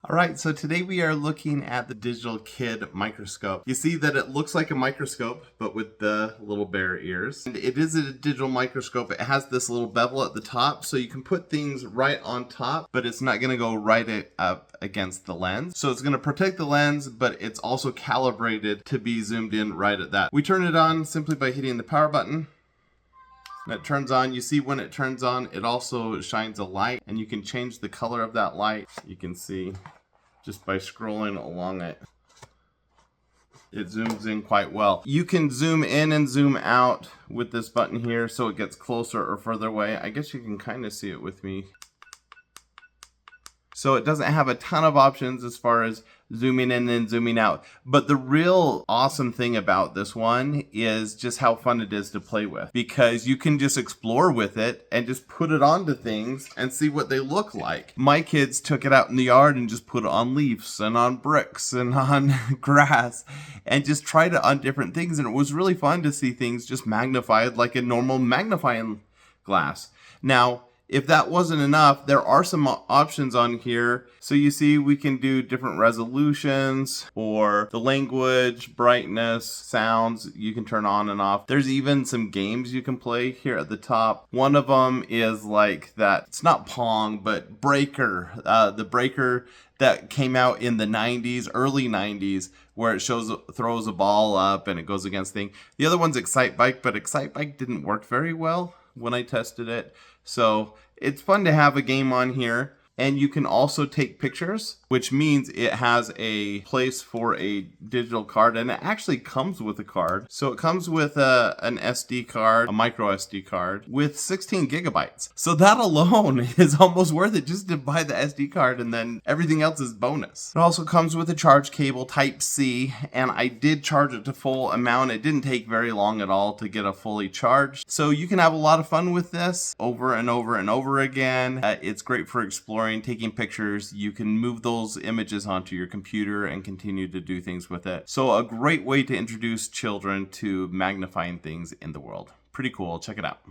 Alright, so today we are looking at the Digital Kid microscope. You see that it looks like a microscope, but with the little bear ears. And it is a digital microscope. It has this little bevel at the top, so you can put things right on top, but it's not going to go right up against the lens. So it's going to protect the lens, but it's also calibrated to be zoomed in right at that. We turn it on simply by hitting the power button. And it turns on. You see when it turns on, it also shines a light, and you can change the color of that light. You can see just by scrolling along it. It zooms in quite well. You can zoom in and zoom out with this button here so it gets closer or further away. I guess you can kind of see it with me. So it doesn't have a ton of options as far as zooming in and zooming out. But the real awesome thing about this one is just how fun it is to play with. Because you can just explore with it and just put it onto things and see what they look like. My kids took it out in the yard and just put it on leaves and on bricks and on grass and just tried it on different things. And it was really fun to see things just magnified like a normal magnifying glass. Now, if that wasn't enough, there are some options on here. So you see we can do different resolutions or the language, brightness, sounds you can turn on and off. There's even some games you can play here at the top. One of them is like that, it's not Pong, but Breaker. The Breaker that came out in the 90s, early 90s, where it throws a ball up and it goes against things. The other one's Excite Bike, but Excite Bike didn't work very well when I tested it. So it's fun to have a game on here. And you can also take pictures, which means it has a place for a digital card, and it actually comes with a card. So it comes with an SD card, a micro SD card with 16 gigabytes. So that alone is almost worth it just to buy the SD card, and then everything else is bonus. It also comes with a charge cable type C, and I did charge it to full amount. It didn't take very long at all to get a fully charged. So you can have a lot of fun with this over and over and over again. It's great for exploring, taking pictures. You can move those images onto your computer and continue to do things with it. So a great way to introduce children to magnifying things in the world. Pretty cool. Check it out.